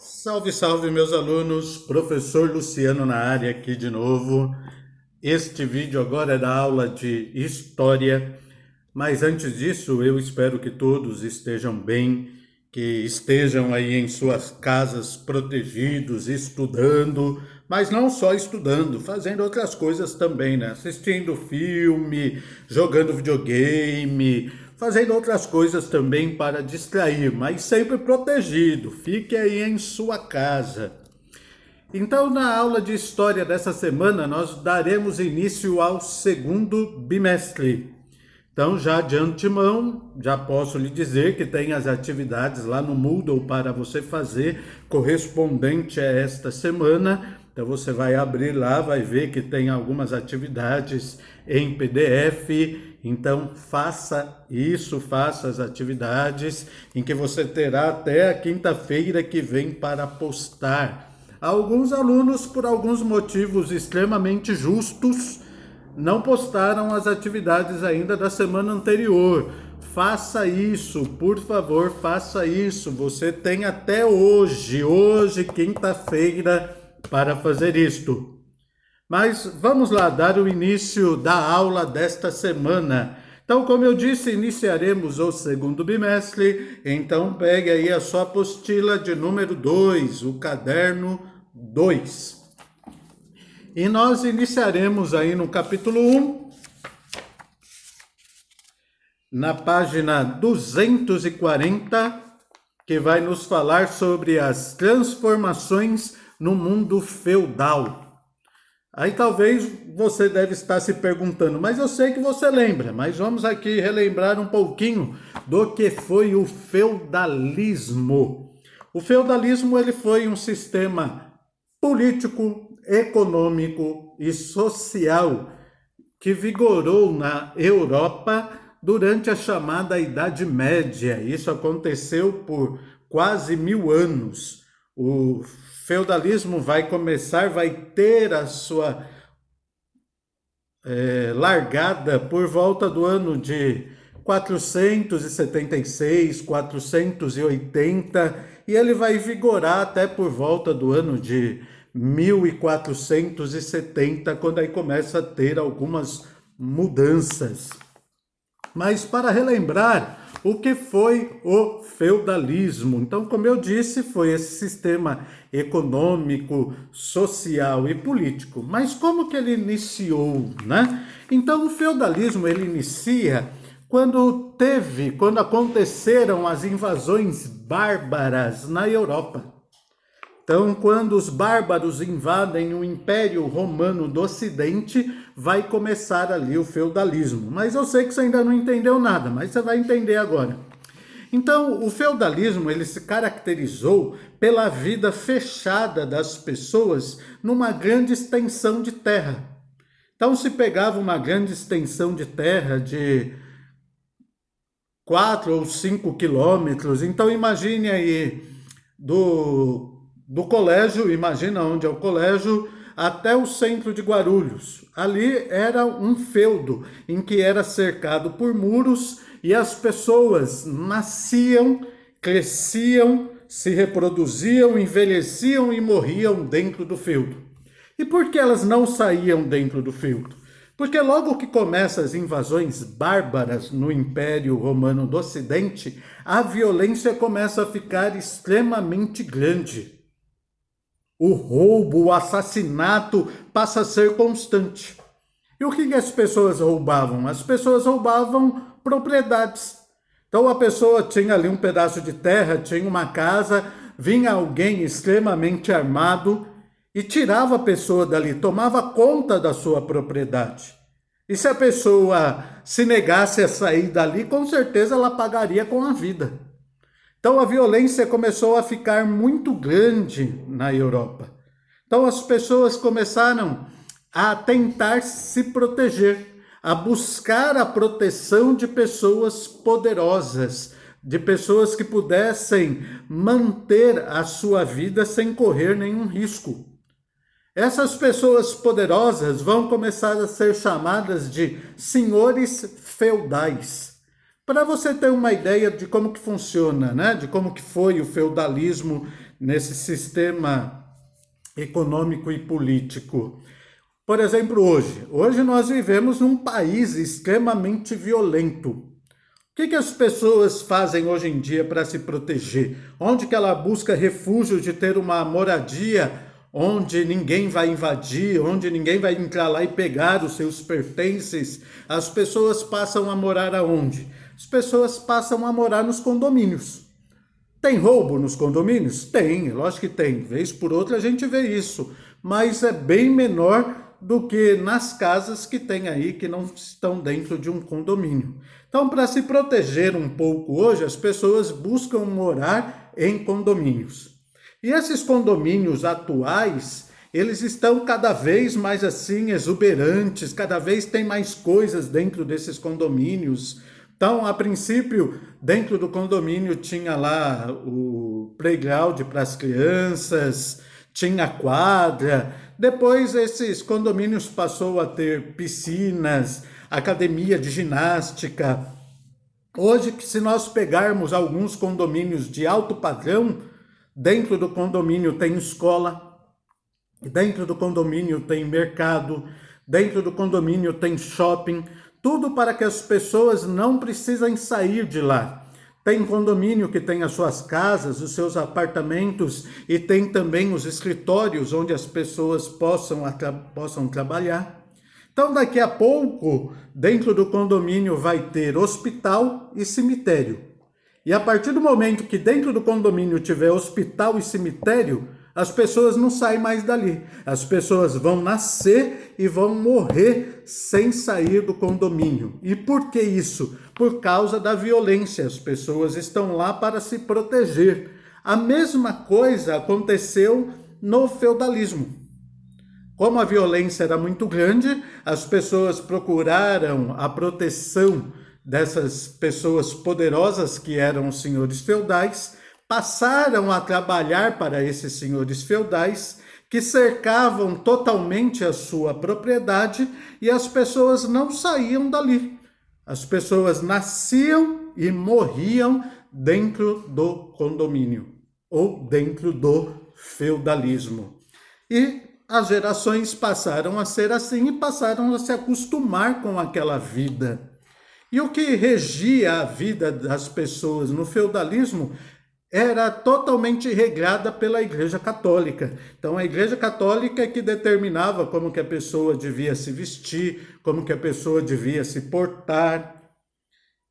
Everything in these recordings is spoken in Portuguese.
Salve, salve, meus alunos! Professor Luciano na área aqui de novo. Este vídeo agora é da aula de História, mas antes disso eu espero que todos estejam bem, que estejam aí em suas casas protegidos, estudando, mas não só estudando, fazendo outras coisas também, né? Assistindo filme, jogando videogame, fazendo outras coisas também para distrair, mas sempre protegido. Fique aí em sua casa. Então, na aula de história dessa semana, nós daremos início ao segundo bimestre. Então, já de antemão, já posso lhe dizer que tem as atividades lá no Moodle para você fazer, correspondente a esta semana. Então, você vai abrir lá, vai ver que tem algumas atividades em PDF. Então, faça isso, faça as atividades, em que você terá até a quinta-feira que vem para postar. Alguns alunos, por alguns motivos extremamente justos, não postaram as atividades ainda da semana anterior. Faça isso, por favor, faça isso. Você tem até hoje, quinta-feira, para fazer isto. Mas vamos lá, dar o início da aula desta semana. Então, como eu disse, iniciaremos o segundo bimestre. Então, pegue aí a sua apostila de número 2, o caderno 2. E nós iniciaremos aí no capítulo 1, na página 240, que vai nos falar sobre as transformações no mundo feudal. Aí talvez você deve estar se perguntando, mas eu sei que você lembra, mas vamos aqui relembrar um pouquinho do que foi o feudalismo. O feudalismo ele foi um sistema político, econômico e social que vigorou na Europa durante a chamada Idade Média. Isso aconteceu por quase 1000 anos. O feudalismo vai ter a sua largada por volta do ano de 476, 480, e ele vai vigorar até por volta do ano de 1470, quando aí começa a ter algumas mudanças. Mas para relembrar o que foi o feudalismo. Então, como eu disse, foi esse sistema econômico, social e político. Mas como que ele iniciou, né? Então, o feudalismo ele inicia quando aconteceram as invasões bárbaras na Europa. Então, quando os bárbaros invadem o Império Romano do Ocidente, vai começar ali o feudalismo. Mas eu sei que você ainda não entendeu nada, mas você vai entender agora. Então, o feudalismo ele se caracterizou pela vida fechada das pessoas numa grande extensão de terra. Então, se pegava uma grande extensão de terra de 4 ou 5 quilômetros, então imagine aí do colégio, imagina onde é o colégio, até o centro de Guarulhos. Ali era um feudo em que era cercado por muros e as pessoas nasciam, cresciam, se reproduziam, envelheciam e morriam dentro do feudo. E por que elas não saíam dentro do feudo? Porque logo que começam as invasões bárbaras no Império Romano do Ocidente, a violência começa a ficar extremamente grande. O roubo, o assassinato passa a ser constante. E o que as pessoas roubavam? As pessoas roubavam propriedades. Então a pessoa tinha ali um pedaço de terra, tinha uma casa, vinha alguém extremamente armado e tirava a pessoa dali, tomava conta da sua propriedade. E se a pessoa se negasse a sair dali, com certeza ela pagaria com a vida. Então a violência começou a ficar muito grande na Europa. Então as pessoas começaram a tentar se proteger, a buscar a proteção de pessoas poderosas, de pessoas que pudessem manter a sua vida sem correr nenhum risco. Essas pessoas poderosas vão começar a ser chamadas de senhores feudais. Para você ter uma ideia de como que funciona, né? De como que foi o feudalismo nesse sistema econômico e político. Por exemplo, hoje nós vivemos num país extremamente violento. O que as pessoas fazem hoje em dia para se proteger? Onde que ela busca refúgio de ter uma moradia onde ninguém vai invadir, onde ninguém vai entrar lá e pegar os seus pertences? As pessoas passam a morar aonde? As pessoas passam a morar nos condomínios. Tem roubo nos condomínios? Tem, lógico que tem. Vez por outra a gente vê isso, mas é bem menor do que nas casas que tem aí, que não estão dentro de um condomínio. Então, para se proteger um pouco hoje, as pessoas buscam morar em condomínios. E esses condomínios atuais, eles estão cada vez mais assim, exuberantes, cada vez tem mais coisas dentro desses condomínios. Então, a princípio, dentro do condomínio tinha lá o playground para as crianças, tinha quadra. Depois, esses condomínios passou a ter piscinas, academia de ginástica. Hoje, se nós pegarmos alguns condomínios de alto padrão, dentro do condomínio tem escola, dentro do condomínio tem mercado, dentro do condomínio tem shopping, tudo para que as pessoas não precisem sair de lá. Tem condomínio que tem as suas casas, os seus apartamentos e tem também os escritórios onde as pessoas possam trabalhar. Então, daqui a pouco, dentro do condomínio vai ter hospital e cemitério. E a partir do momento que dentro do condomínio tiver hospital e cemitério, as pessoas não saem mais dali. As pessoas vão nascer e vão morrer sem sair do condomínio. E por que isso? Por causa da violência. As pessoas estão lá para se proteger. A mesma coisa aconteceu no feudalismo. Como a violência era muito grande, as pessoas procuraram a proteção dessas pessoas poderosas que eram os senhores feudais, passaram a trabalhar para esses senhores feudais, que cercavam totalmente a sua propriedade e as pessoas não saíam dali. As pessoas nasciam e morriam dentro do condomínio ou dentro do feudalismo. E as gerações passaram a ser assim e passaram a se acostumar com aquela vida. E o que regia a vida das pessoas no feudalismo era totalmente regrada pela Igreja Católica. Então, a Igreja Católica é que determinava como que a pessoa devia se vestir, como que a pessoa devia se portar.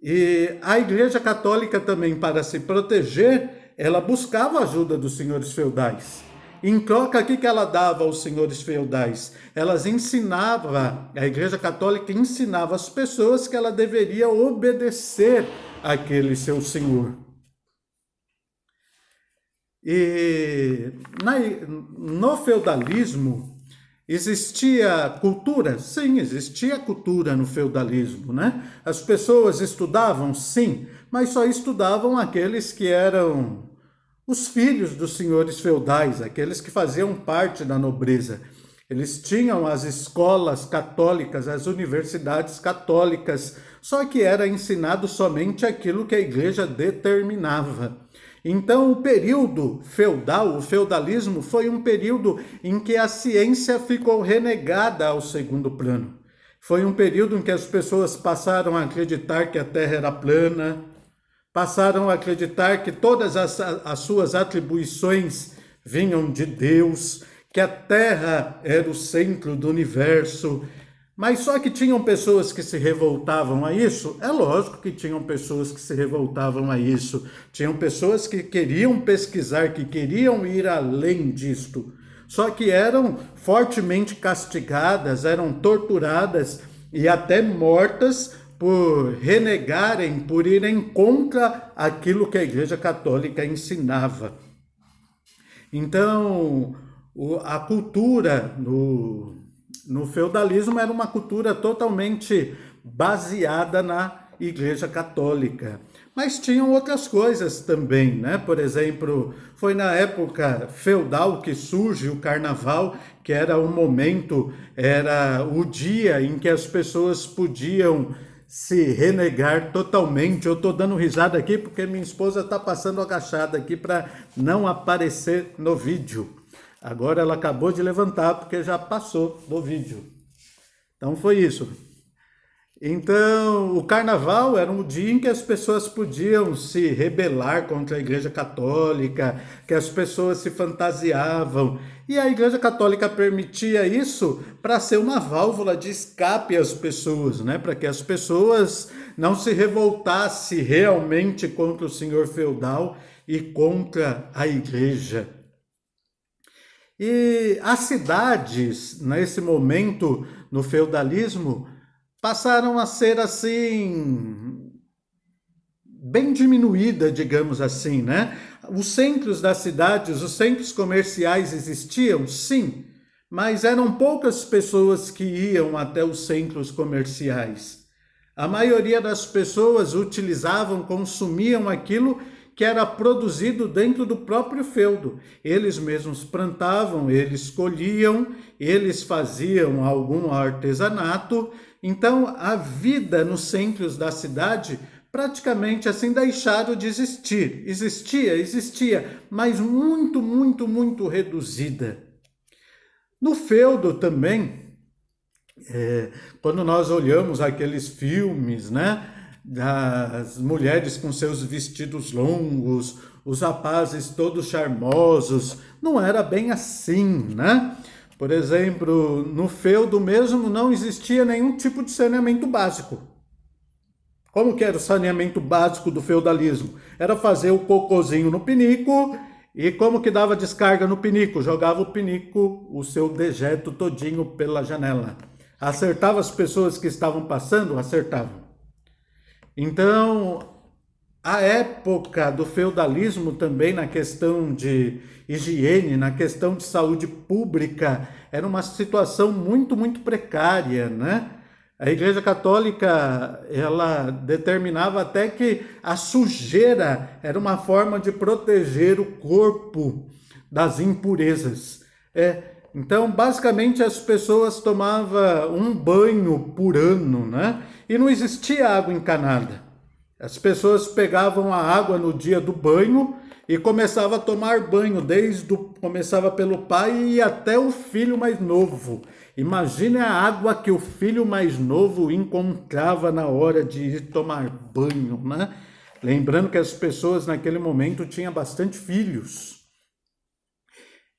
E a Igreja Católica também, para se proteger, ela buscava a ajuda dos senhores feudais. Em troca, o que ela dava aos senhores feudais? Elas ensinava, a Igreja Católica ensinava as pessoas que ela deveria obedecer àquele seu senhor. E no feudalismo existia cultura? Sim, existia cultura no feudalismo, né? As pessoas estudavam? Sim, mas só estudavam aqueles que eram os filhos dos senhores feudais, aqueles que faziam parte da nobreza. Eles tinham as escolas católicas, as universidades católicas, só que era ensinado somente aquilo que a igreja determinava. Então, o período feudal, o feudalismo, foi um período em que a ciência ficou renegada ao segundo plano. Foi um período em que as pessoas passaram a acreditar que a Terra era plana, passaram a acreditar que todas as suas atribuições vinham de Deus, que a Terra era o centro do universo. Mas só que tinham pessoas que se revoltavam a isso? É lógico que tinham pessoas que se revoltavam a isso. Tinham pessoas que queriam pesquisar, que queriam ir além disto. Só que eram fortemente castigadas, eram torturadas e até mortas por renegarem, por irem contra aquilo que a Igreja Católica ensinava. Então, a cultura no feudalismo era uma cultura totalmente baseada na Igreja Católica. Mas tinham outras coisas também, né? Por exemplo, foi na época feudal que surge o carnaval, que era o momento, era o dia em que as pessoas podiam se renegar totalmente. Eu estou dando risada aqui porque minha esposa está passando agachada aqui para não aparecer no vídeo. Agora ela acabou de levantar porque já passou do vídeo. Então foi isso. Então, o carnaval era um dia em que as pessoas podiam se rebelar contra a Igreja Católica, que as pessoas se fantasiavam. E a Igreja Católica permitia isso para ser uma válvula de escape às pessoas, né? Para que as pessoas não se revoltassem realmente contra o senhor feudal e contra a Igreja. E as cidades, nesse momento, no feudalismo, passaram a ser assim, bem diminuída, digamos assim, né? Os centros das cidades, os centros comerciais existiam, sim, mas eram poucas pessoas que iam até os centros comerciais. A maioria das pessoas utilizavam, consumiam aquilo que era produzido dentro do próprio feudo. Eles mesmos plantavam, eles colhiam, eles faziam algum artesanato. Então, a vida nos centros da cidade praticamente assim deixaram de existir. Existia, mas muito reduzida. No feudo também, quando nós olhamos aqueles filmes, né, das mulheres com seus vestidos longos, os rapazes todos charmosos, não era bem assim, né? Por exemplo, no feudo mesmo não existia nenhum tipo de saneamento básico. Como que era o saneamento básico do feudalismo? Era fazer o cocôzinho no pinico e como que dava descarga no pinico? Jogava o pinico, o seu dejeto todinho pela janela. Acertava as pessoas que estavam passando? Acertava. Então, a época do feudalismo também na questão de higiene, na questão de saúde pública, era uma situação muito precária, né? A Igreja Católica, ela determinava até que a sujeira era uma forma de proteger o corpo das impurezas. Então, basicamente, as pessoas tomavam um banho por ano, né? E não existia água encanada. As pessoas pegavam a água no dia do banho e começavam a tomar banho, começava pelo pai e até o filho mais novo. Imagine a água que o filho mais novo encontrava na hora de ir tomar banho, né? Lembrando que as pessoas naquele momento tinham bastante filhos.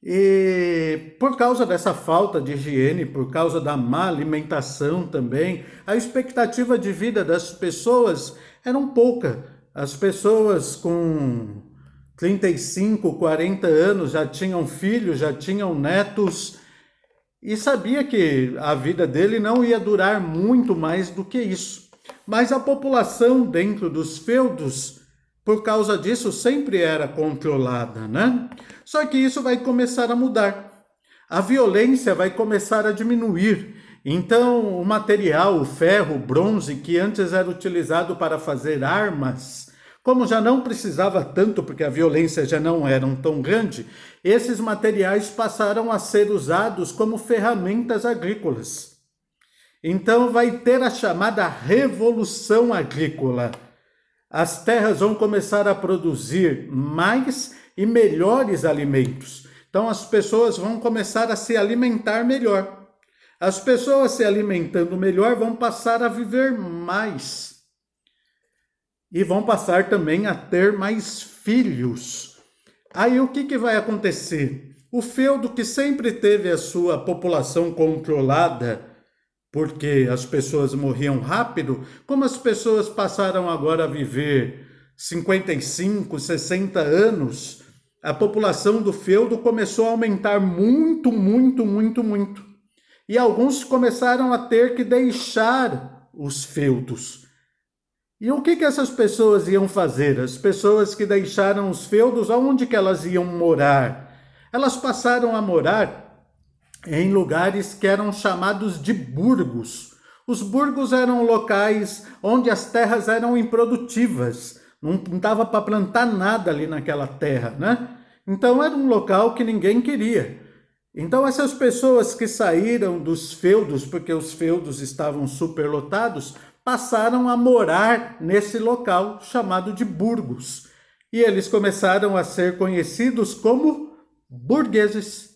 E por causa dessa falta de higiene, por causa da má alimentação também, a expectativa de vida das pessoas era pouca. As pessoas com 35, 40 anos já tinham filhos, já tinham netos e sabia que a vida dele não ia durar muito mais do que isso. Mas a população dentro dos feudos, por causa disso, sempre era controlada, né? Só que isso vai começar a mudar. A violência vai começar a diminuir. Então, o material, o ferro, o bronze, que antes era utilizado para fazer armas, como já não precisava tanto, porque a violência já não era tão grande, esses materiais passaram a ser usados como ferramentas agrícolas. Então, vai ter a chamada Revolução Agrícola. As terras vão começar a produzir mais e melhores alimentos. Então as pessoas vão começar a se alimentar melhor. As pessoas se alimentando melhor vão passar a viver mais. E vão passar também a ter mais filhos. Aí o que vai acontecer? O feudo, que sempre teve a sua população controlada, porque as pessoas morriam rápido, como as pessoas passaram agora a viver 55, 60 anos, a população do feudo começou a aumentar muito. E alguns começaram a ter que deixar os feudos. E o que essas pessoas iam fazer? As pessoas que deixaram os feudos, aonde que elas iam morar? Elas passaram a morar em lugares que eram chamados de burgos. Os burgos eram locais onde as terras eram improdutivas, não dava para plantar nada ali naquela terra, né? Então era um local que ninguém queria. Então essas pessoas que saíram dos feudos, porque os feudos estavam superlotados, passaram a morar nesse local chamado de burgos. E eles começaram a ser conhecidos como burgueses.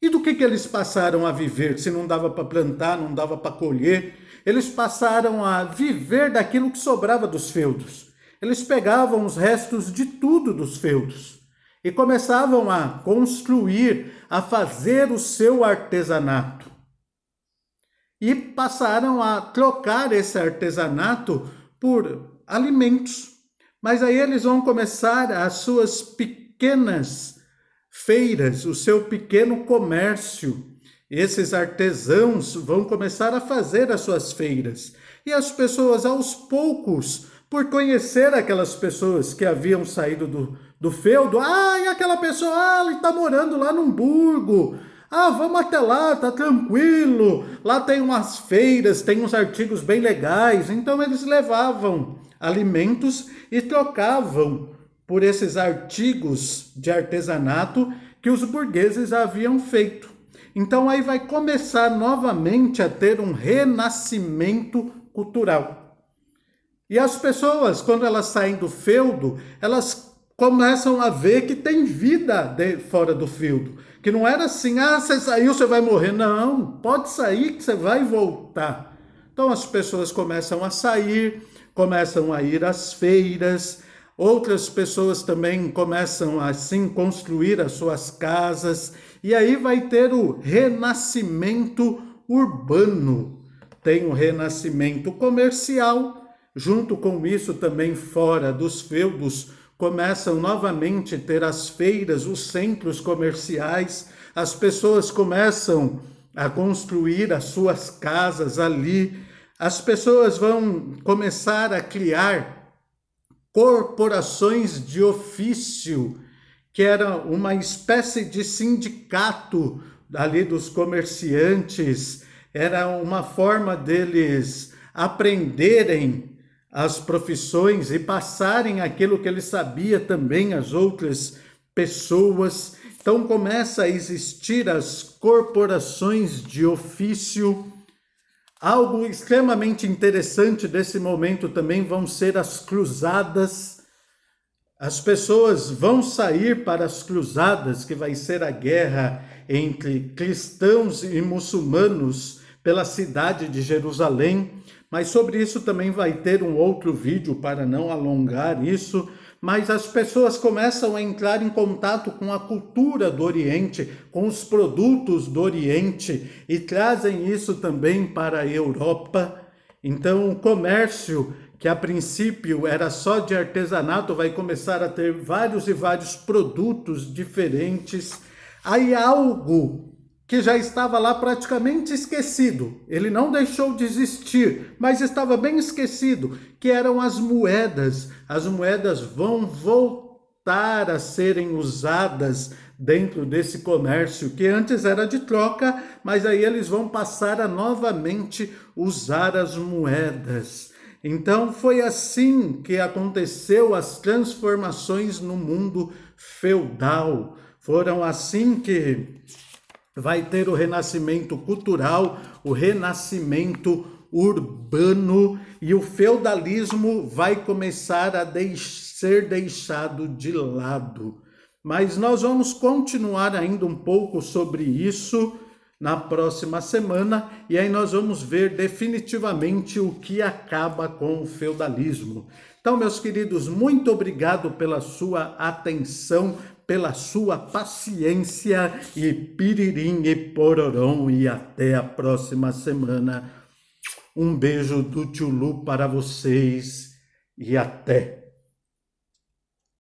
E do que eles passaram a viver? Se não dava para plantar, não dava para colher, eles passaram a viver daquilo que sobrava dos feudos. Eles pegavam os restos de tudo dos feudos e começavam a construir, a fazer o seu artesanato. E passaram a trocar esse artesanato por alimentos. Mas aí eles vão começar as suas pequenas feiras, o seu pequeno comércio. Esses artesãos vão começar a fazer as suas feiras. E as pessoas, aos poucos, por conhecer aquelas pessoas que haviam saído do feudo, e aquela pessoa, ele está morando lá num burgo. Vamos até lá, tá tranquilo. Lá tem umas feiras, tem uns artigos bem legais. Então eles levavam alimentos e trocavam por esses artigos de artesanato que os burgueses haviam feito. Então aí vai começar novamente a ter um renascimento cultural. E as pessoas, quando elas saem do feudo, elas começam a ver que tem vida fora do feudo. Que não era assim, você saiu, você vai morrer. Não, pode sair que você vai voltar. Então as pessoas começam a sair, começam a ir às feiras, outras pessoas também começam assim construir as suas casas, e aí vai ter o renascimento urbano. Tem o renascimento comercial, junto com isso também fora dos feudos, começam novamente a ter as feiras, os centros comerciais, as pessoas começam a construir as suas casas ali, as pessoas vão começar a criar corporações de ofício, que era uma espécie de sindicato ali dos comerciantes, era uma forma deles aprenderem as profissões e passarem aquilo que eles sabiam também às outras pessoas. Então começa a existir as corporações de ofício. Algo extremamente interessante desse momento também vão ser as cruzadas. As pessoas vão sair para as cruzadas, que vai ser a guerra entre cristãos e muçulmanos pela cidade de Jerusalém. Mas sobre isso também vai ter um outro vídeo para não alongar isso. Mas as pessoas começam a entrar em contato com a cultura do Oriente, com os produtos do Oriente e trazem isso também para a Europa. Então o comércio, que a princípio era só de artesanato, vai começar a ter vários e vários produtos diferentes. Aí algo que já estava lá praticamente esquecido, ele não deixou de existir, mas estava bem esquecido, que eram as moedas. As moedas vão voltar a serem usadas dentro desse comércio, que antes era de troca, mas aí eles vão passar a novamente usar as moedas. Então foi assim que aconteceu as transformações no mundo feudal. Foram assim que vai ter o renascimento cultural, o renascimento urbano, e o feudalismo vai começar a ser deixado de lado. Mas nós vamos continuar ainda um pouco sobre isso na próxima semana, e aí nós vamos ver definitivamente o que acaba com o feudalismo. Então, meus queridos, muito obrigado pela sua atenção, pela sua paciência, e piririm e pororom, e até a próxima semana. Um beijo do Tio Lu para vocês e até!